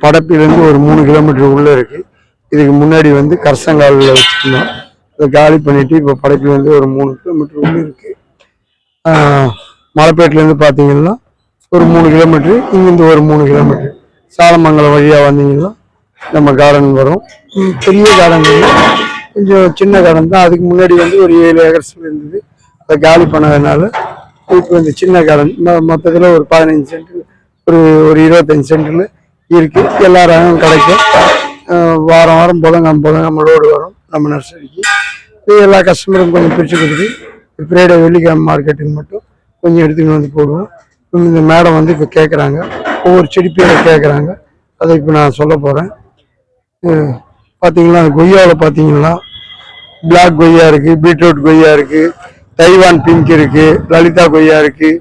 படப்பிலிருந்து ஒரு 3 கிலோமீட்டர் உள்ளே இருக்குது. இதுக்கு முன்னாடி வந்து கரசங்காலில் வச்சுருந்தோம். இதை காலி பண்ணிவிட்டு இப்போ படப்பிலேருந்து ஒரு 3 கிலோமீட்டர் உள்ளே இருக்குது. மலைப்பேட்டிலேருந்து பார்த்தீங்கன்னா ஒரு 3 கிலோமீட்டரு, இங்கேருந்து ஒரு 3 கிலோமீட்டர். சாலமங்கலம் வழியாக வந்தீங்கன்னா நம்ம கார்டன் வரும். பெரிய கார்டன் கொஞ்சம் சின்ன கார்டன் தான். அதுக்கு முன்னாடி வந்து ஒரு 7 ஏக்கர்ஸ் இருந்தது. அதை காலி பண்ணதுனால இப்போ இந்த சின்ன கார்டன் மொத்தத்தில் ஒரு 15 சென்ட் ஒரு 25 சென்டில் இருக்குது. எல்லா ரகமும் கிடைக்கும். வாரம் வாரம் புதன்கிழமை லோடு வரும் நம்ம நர்சரிக்கு. இது எல்லா கஸ்டமரும் கொஞ்சம் பிரித்து கொடுத்து ஃப்ரைடே வெள்ளிக்கிழமை மார்க்கெட்டுக்கு மட்டும் கொஞ்சம் எடுத்துகிட்டு வந்து போடுவோம். இந்த மேடம் வந்து இப்போ கேட்குறாங்க, ஒவ்வொரு செடி பேரை கேட்குறாங்க. அதை இப்போ நான் சொல்ல போகிறேன். பார்த்தீங்கன்னா கொய்யாவில் பார்த்தீங்கன்னா பிளாக் கொய்யா இருக்குது, பீட்ரூட் கொய்யா இருக்குது, தைவான் பிங்க் இருக்குது, லலிதா கொய்யா இருக்குது,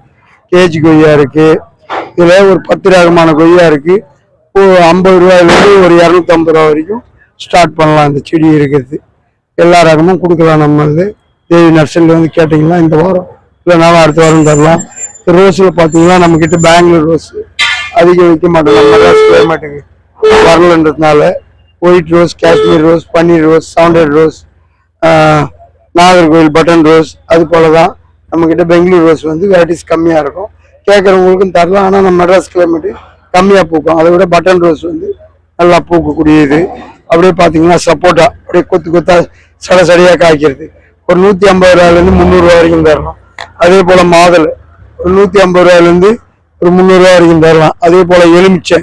கேஜி கொய்யா இருக்குது. இதில் ஒரு 10 ரகமான கொய்யா இருக்குது. 50 ரூபாயிலேருந்து ஒரு 250 ரூபா வரைக்கும் ஸ்டார்ட் பண்ணலாம். இந்த செடி இருக்கிறது எல்லா ரகமும் கொடுக்கலாம். நம்ம வந்து தேவி நர்சரியில் வந்து கேட்டிங்கன்னா இந்த வாரம் இல்லைனாலும் அடுத்த வாரம் தரலாம். ரோஸில் பார்த்தீங்கன்னா நம்மக்கிட்ட பெங்களூர் ரோஸ் அதிகம் வைக்க மாட்டோம். மெட்ராஸ் கிளைமேட்டுக்கு வரலன்றதுனால white rose, Kashmir rose, paneer rose, சவுண்டர் ரோஸ், நாகர்கோவில் பட்டன் ரோஸ், அது போல தான் நம்மக்கிட்ட பெங்களூர் ரோஸ் வந்து வெரைட்டிஸ் கம்மியாக இருக்கும். கேட்குறவங்களுக்கும் தரலாம். ஆனால் நம்ம மெட்ராஸ் கிளைமேட்டு கம்மியாக பூக்கும். அதை விட பட்டன் ரோஸ் வந்து நல்லா பூக்கக்கூடியது. அப்படியே பார்த்தீங்கன்னா சப்போட்டா அப்படியே கொத்து கொத்தா சடையாக காய்க்கிறது. ஒரு 150 ரூபாயிலேருந்து 300 ரூபா வரைக்கும் தரலாம். அதே போல் மாதுளை ஒரு 150 ரூபாயிலேருந்து ஒரு 300 ரூபா வரைக்கும் தரலாம். அதே போல் எலுமிச்சை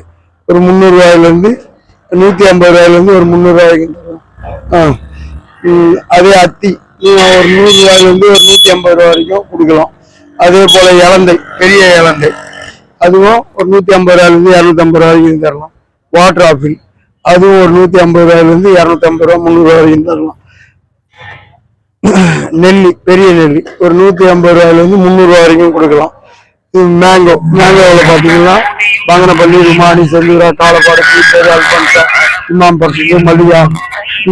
ஒரு 300 ரூபாயிலேருந்து 150 ரூபாயிலேருந்து ஒரு 300 ரூபா வரைக்கும் தரலாம். அதே அத்தி ஒரு 100 ரூபாயிலேருந்து ஒரு 150 ரூபா வரைக்கும் கொடுக்கலாம். அதே போல் இலந்தை, பெரிய இலந்தை அதுவும் ஒரு 150 ரூபாயிலேருந்து 250 ரூபா வரைக்கும் தரலாம். வாட்டர் ஆப்பிள் அதுவும் ஒரு 150 ரூபாயிலேருந்து 250 ரூபா 300 ரூபா வரைக்கும் தரலாம். நெல்லி, பெரிய நெல்லி ஒரு 150 ரூபாயிலேருந்து 300 ரூபா வரைக்கும் கொடுக்கலாம். மேங்கோவில் பார்த்தீங்கன்னா பங்கனப்பள்ளி, ருமானி, செல்லூரா, காலப்பாடு, பீட்டர், அல்பன்சா, இமாம் பர்சிக்கு, மல்லிகா,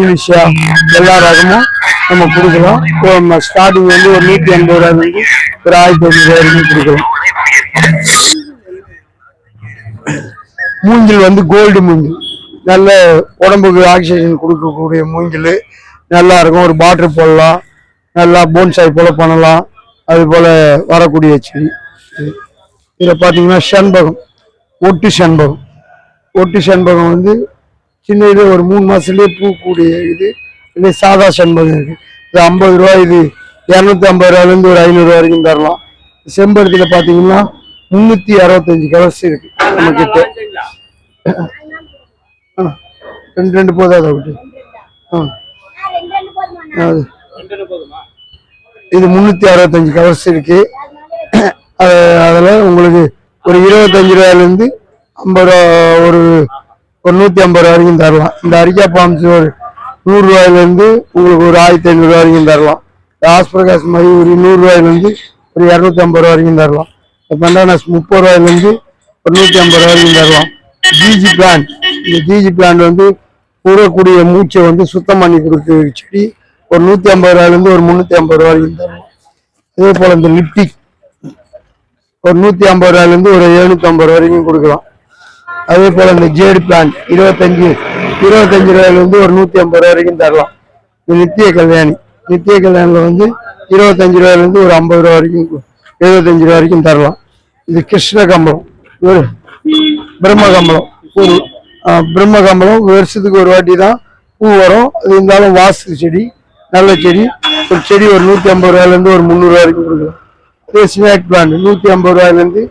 ஈலிஷா எல்லா ரகமும் நம்ம கொடுக்கலாம். இப்போ ஸ்டார்டிங் வந்து ஒரு 150 ரூபாயிலேருந்து ஒரு 1500 ரூபா வரைக்கும் கொடுக்கலாம். மூங்கில் வந்து கோல்டு மூங்கில், நல்ல உடம்புக்கு ஆக்சிஜன் கொடுக்கக்கூடிய மூங்கில் நல்லா இருக்கும். ஒரு பாட்டில் போடலாம், நல்லா போன்சாய் போல பண்ணலாம். அது போல் வரக்கூடிய செடி. இதில் பார்த்தீங்கன்னா செண்பகம், ஒட்டு செண்பகம். ஒட்டு செண்பகம் வந்து சின்ன இது ஒரு 3 மாதத்துலேயே பூக்கூடிய இது. இல்லை சாதா செண்பகம் இருக்குது. இது 50 ரூபா, இது 250 ரூபாயிலேருந்து ஒரு 500 ரூபா வரைக்கும் தரலாம். செம்பருத்தியில் பார்த்தீங்கன்னா 365 கலர்ஸ் இருக்குது நம்மக்கிட்ட. 2 போதாது அப்படி. இது 365 கவர்ஸ் இருக்கு. அதில் உங்களுக்கு ஒரு 25 ரூபாயிலேருந்து 50 ரூபா ஒரு 150 ரூபா வரைக்கும் தரலாம். இந்த அரிக்கா பாம்ஸ் ஒரு 100 ரூபாயிலேருந்து உங்களுக்கு ஒரு 1500 ரூபா வரைக்கும் தரலாம். ஆஸ்பிரகாஷ் மாதிரி ஒரு 100 ரூபாயிலேருந்து ஒரு 250 ரூபா வரைக்கும் தரலாம். பண்டானாஸ் 30 ரூபாயிலேருந்து ஒரு 150 ரூபா வரைக்கும் தரலாம். ஜிஜி பிளான்ட், இந்த ஜிஜி பிளான்ட் வந்து கூடக்கூடிய மூச்சை வந்து சுத்தம் பண்ணி கொடுக்குற செடி. ஒரு 150 ரூபாயிலேருந்து ஒரு 350 ரூபா வரைக்கும் தரலாம். அதே போல் இந்த லிப்டிக் ஒரு 150 ரூபாயிலேருந்து ஒரு 750 ரூபா வரைக்கும் கொடுக்கலாம். அதே போல் இந்த ஜேடு பிளான்ட் 25 ரூபாயிலேருந்து ஒரு 150 ரூபா வரைக்கும் தரலாம். இந்த நித்திய கல்யாணியில் வந்து 25 ரூபாயிலேருந்து ஒரு 50 ரூபா வரைக்கும் 75 ரூபா வரைக்கும் தரலாம். இது கிருஷ்ண கம்பளம், ஒரு பிரம்மகம்பளம். ஒரு பிரம்மகம்பளம் வருஷத்துக்கு ஒரு வாட்டி தான் பூ வரும். அது இருந்தாலும் வாஸ்து செடி, நல்ல செடி. ஒரு செடி ஒரு 150 ரூபாயிலேருந்து ஒரு 300 ரூபா வரைக்கும் கொடுக்கலாம். அதே ஸ்னேக் பிளான்ட் 150 ரூபாயிலேருந்து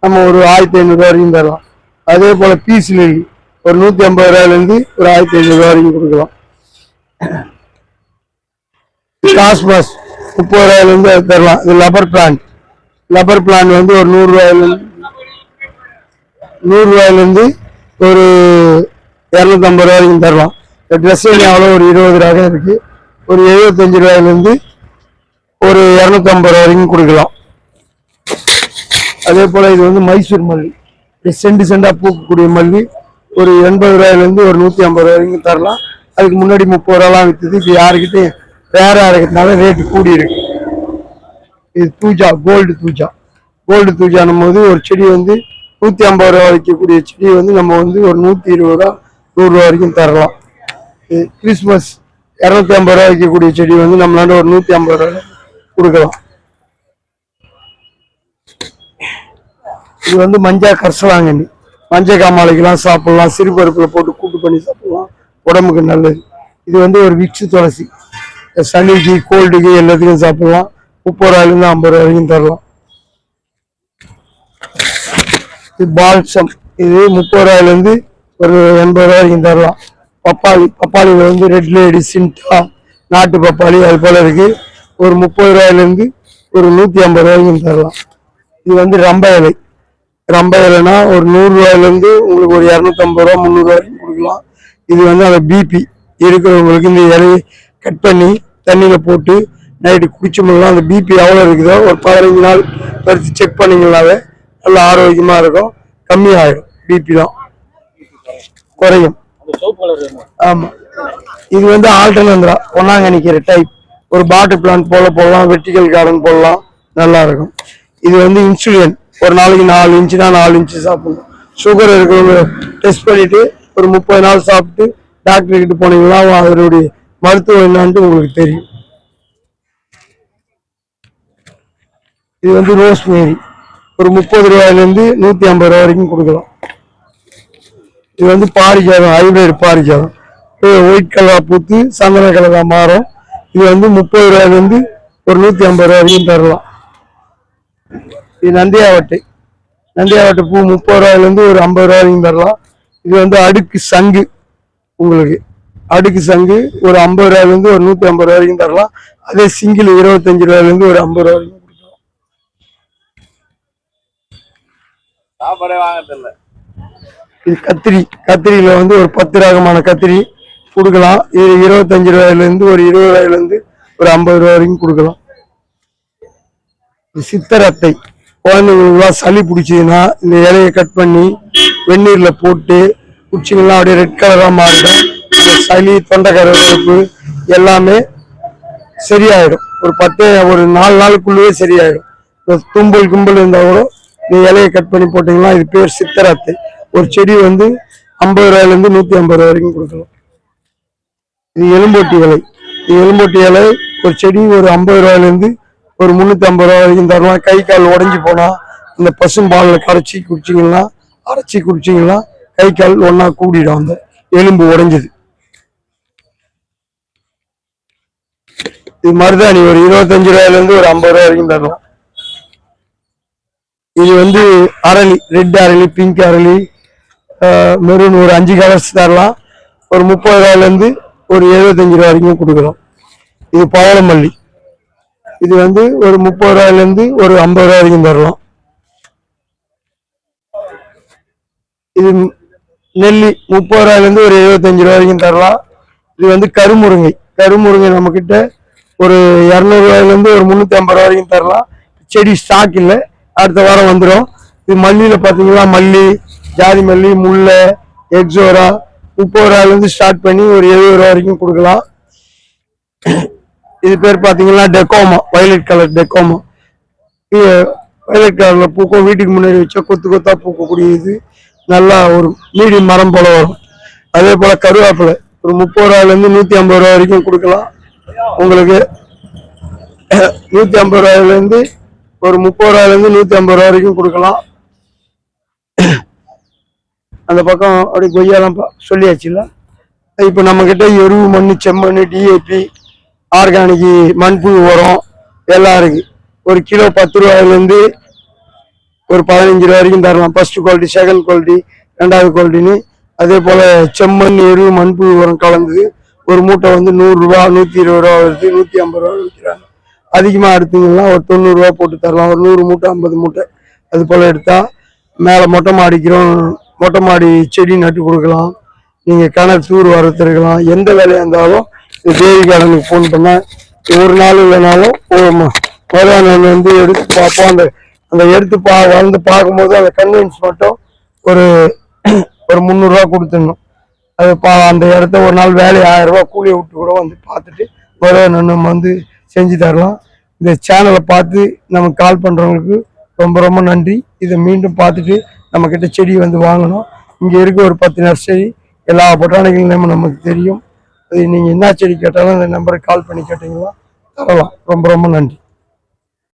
நம்ம ஒரு 1500 ரூபா வரைக்கும் தரலாம். அதே போல் பீஸ் லில்லி ஒரு 150 ரூபாயிலேருந்து ஒரு 1500 ரூபா வரைக்கும் கொடுக்கலாம். காஸ்மாஸ் 30 ரூபாயிலேருந்து அது தரலாம். இது லப்பர் பிளான்ட் வந்து ஒரு 100 ரூபாயிலேருந்து ஒரு 250 ரூபா வரைக்கும் தரலாம். ட்ரெஸ் அவ்வளோ ஒரு 20 ரகம் இருக்குது. ஒரு 75 ரூபாயிலேருந்து ஒரு 250 ரூபா வரைக்கும் கொடுக்கலாம். அதே போல் இது வந்து மைசூர் மல்லி, செண்டாக பூக்கக்கூடிய மல்லி ஒரு 80 ரூபாயிலேருந்து ஒரு 150 ரூபா வரைக்கும் தரலாம். அதுக்கு முன்னாடி 30 ரூபாலாம் விற்றுது. இப்போ யாருக்கிட்டையும் ரேராக இருக்கிறதுனால ரேட்டு கூடி இருக்கு. இது தூஜா, கோல்டு தூஜான்னும் போது ஒரு செடி வந்து 150 ரூபா விற்கக்கூடிய செடி வந்து நம்ம வந்து ஒரு 120 ரூபா 100 ரூபா வரைக்கும் தரலாம். கிறிஸ்மஸ் 250 ரூபா விற்கக்கூடிய செடி வந்து நம்மளால ஒரு 150 ரூபா கொடுக்கலாம். இது வந்து மஞ்சள் கரிசலாங்கண்ணி, மஞ்சள் காமாலைக்கெல்லாம் சாப்பிடலாம், சிறுபருப்புல போட்டு கூட்டு பண்ணி சாப்பிடலாம், உடம்புக்கு நல்லது. இது வந்து ஒரு விக்ஸ் துளசி, சளிக்கு கோல்டுக்கு எல்லாத்துக்கும் சாப்பிடலாம். 30 ரூபாயிலிருந்து 50 ரூபா வரைக்கும் தரலாம். இது பால்சம், இது 30 ரூபாயிலிருந்து ஒரு 80 ரூபா வரைக்கும் தரலாம். பப்பாளியில வந்து ரெட் லேடி, சின்டா, நாட்டு பப்பாளி அது போல இருக்கு. ஒரு 30 ரூபாயிலிருந்து ஒரு 150 ரூபா வரைக்கும் தரலாம். இது வந்து ரம்ப இலை, ரம்ப இலைனா ஒரு 100 ரூபாயிலிருந்து உங்களுக்கு ஒரு 250 ரூபா 300 ரூபா வரைக்கும் கொடுக்கலாம். இது வந்து அந்த பிபி இருக்கிறவங்களுக்கு இந்த இலையை கட் பண்ணி தண்ணியில போட்டு நைட்டு குடிச்சோம்னா அந்த பிபி எவ்வளோ இருக்குதோ ஒரு 15 நாள் கழிச்சு செக் பண்ணிங்கனாவே நல்ல ஆரோக்கியமா இருக்கும், கம்மியாயிடும். பிபி தான் குறையும். ஆமா, இது வந்து ஆல்டர்னேந்திரா பொன்னாங்கண்ணிக்கிற டைப். ஒரு பாட்டில் பிளான்ட் போல போடலாம், வெர்டிகல் கார்டன் போடலாம், நல்லா இருக்கும். இது வந்து இன்சுலின், ஒரு நாளைக்கு 4 இன்ச்சுனா 4 இன்ச்சு சாப்பிடணும். சுகர் இருக்கிறவங்க டெஸ்ட் பண்ணிட்டு ஒரு 30 நாள் சாப்பிட்டு டாக்டர் கிட்ட போனீங்கன்னா அதனுடைய மருத்துவம் என்னான்ட்டு உங்களுக்கு தெரியும். இது வந்து ரோஸ்மேரி, ஒரு 30 ரூபாயிலிருந்து 150 ரூபா வரைக்கும் கொடுக்கலாம். இது வந்து பாரிஜாதம், ஹைபிரிட் பாரிஜாதம், ஒயிட் கலரா பூத்து சந்தன கலரா மாறும். இது வந்து 30 ரூபாயிலிருந்து ஒரு 150 ரூபா வரைக்கும் தரலாம். இது நந்தியாவட்டை, நந்தியாவட்டை பூ 30 ரூபாயிலிருந்து ஒரு 50 ரூபா வரைக்கும் தரலாம். இது வந்து அடுக்கு சங்கு, உங்களுக்கு அடுக்கு சங்கு ஒரு 50 ரூபாயிலிருந்து ஒரு 150 ரூபா வரைக்கும் தரலாம். அதே சிங்கிள் 25 ரூபாயிலிருந்து ஒரு 50 ரூபா வரைக்கும் கொடுக்கலாம். இது கத்திரி, கத்திரியில வந்து ஒரு 10 ரகமான கத்திரி கொடுக்கலாம். இது 25 ரூபாயிலிருந்து ஒரு 20 ரூபாயிலிருந்து ஒரு 50 ரூபா வரைக்கும் கொடுக்கலாம். சித்தரத்தை, குழந்தைங்களுக்கு சளி பிடிச்சதுன்னா இந்த இலையை கட் பண்ணி வெந்நீர்ல போட்டு குச்சிங்கெல்லாம் அப்படியே ரெட் கலரா மாறிடும். இந்த சளி, தொண்டைக்கரப்பு எல்லாமே சரியாயிடும். ஒரு 4 நாளுக்குள்ளேயே சரியாயிடும். தும்பல் கும்பல் இருந்தா கூட இந்த இலையை கட் பண்ணி போட்டீங்கன்னா, இது பேர் சித்தரத்தை. ஒரு செடி வந்து 50 ரூபாயிலிருந்து 150 ரூபா வரைக்கும் கொடுக்கலாம். இது எலும்போட்டி இலை, இது எலும்போட்டி இலை ஒரு செடி ஒரு 50 ரூபாயிலிருந்து ஒரு 350 ரூபா வரைக்கும் தரலாம். கை கால் உடஞ்சி போனா இந்த பசும்பாலில் அரைச்சி குடிச்சிங்கன்னா கை கால் ஒன்னா கூடிடும், அந்த எலும்பு உடைஞ்சது. இது மருதாணி ஒரு 25 ரூபாயிலிருந்து ஒரு 50 ரூபா வரைக்கும் தரலாம். இது வந்து அரளி, ரெட் அரளி, பிங்க் அரளி, மெரூன் ஒரு 5 கலர்ஸ் தரலாம். ஒரு 30 ரூபாயிலிருந்து ஒரு 75 ரூபா வரைக்கும் கொடுக்கலாம். இது பவளமல்லி, இது வந்து ஒரு 30 ரூபாயிலிருந்து ஒரு 50 ரூபா வரைக்கும் தரலாம். இது நெல்லி 30 ரூபாயிலிருந்து ஒரு 75 ரூபா வரைக்கும் தரலாம். இது வந்து கருமுருங்கை, கருமுருங்கை நம்ம கிட்ட ஒரு 200 ரூபாயிலிருந்து ஒரு 350 ரூபா வரைக்கும் தரலாம். செடி ஸ்டாக் இல்லை, அடுத்த வாரம் வந்துடும். இது மல்லியில பாத்தீங்கன்னா மல்லி, ஜாதி மல்லி, முல்லை, எக்ஸோரா 30 ரூபாயிலிருந்து ஸ்டார்ட் பண்ணி ஒரு 70 ரூபா வரைக்கும் கொடுக்கலாம். இது பேர் பாத்தீங்கன்னா டெக்கோமா, வயலட் கலர் டெக்கோமா. வயலட் கலர்ல பூக்கும், வீட்டுக்கு முன்னாடி வச்சா கொத்து கொத்தா பூக்கக்கூடிய இது நல்லா ஒரு மீடியம் மரம் போல வரும். அதே போல கருவேப்பிலை ஒரு 30 ரூபாயிலிருந்து 150 ரூபா வரைக்கும் கொடுக்கலாம். உங்களுக்கு 150 ரூபாயிலிருந்து ஒரு 30 ரூபாயிலிருந்து 150 ரூபா வரைக்கும் கொடுக்கலாம். அந்த பக்கம் அப்படி கொய்யாலாம் சொல்லியாச்சுல்ல. இப்ப நம்ம கிட்ட எருவு மண், செம்மண், டிஏபி, ஆர்கானிக் மண்புழு உரம் எல்லாம் இருக்கு. ஒரு கிலோ 10 ரூபாயிலிருந்து ஒரு 15 ரூபா வரைக்கும் தரலாம். ஃபர்ஸ்ட் குவாலிட்டி, செகண்ட் குவாலிட்டி, 2வது குவாலிட்டின்னு. அதே போல செம்மண், எரு, மண்புழு உரம் கலந்தது ஒரு மூட்டை வந்து 100 ரூபா, 120 ரூபா வருது, 150 ரூபா விற்கிறாங்க. அதிகமா எடுத்தீங்கன்னா ஒரு 90 ரூபா போட்டு தரலாம். ஒரு 100 மூட்டை 50 மூட்டை அது போல எடுத்தா மேல மொட்டை மாடி செடி நட்டு கொடுக்கலாம். நீங்க கிணறு தூர் வளர்த்துருக்கலாம். எந்த வேலையா இருந்தாலும் தேவி கார்டனுக்கு போன் பண்ண ஒரு நாள் இல்லைனாலும் மறுநாள் வந்து எடுத்து பார்ப்போம். அந்த எடுத்து வளர்ந்து பார்க்கும்போது அந்த கன்வீன்ஸ் மட்டும் ஒரு 300 ரூபா கொடுத்துடணும். அது அந்த இடத்த ஒரு நாள் வேலையை 1000 ரூபா கூலியை விட்டு கூட வந்து பார்த்துட்டு நம்ம வந்து செஞ்சு தரலாம். இந்த சேனலை பார்த்து நமக்கு கால் பண்றவங்களுக்கு ரொம்ப ரொம்ப நன்றி. இதை மீண்டும் பார்த்துட்டு நம்மக்கிட்ட செடி வந்து வாங்கணும். இங்கே இருக்க ஒரு 10 நர்சரி எல்லா பொட்டானிக்கல் நேமும் நமக்கு தெரியும். அது நீங்கள் என்ன செடி கேட்டாலும் அந்த நம்பருக்கு கால் பண்ணி கேட்டீங்கன்னா தரலாம். ரொம்ப ரொம்ப நன்றி.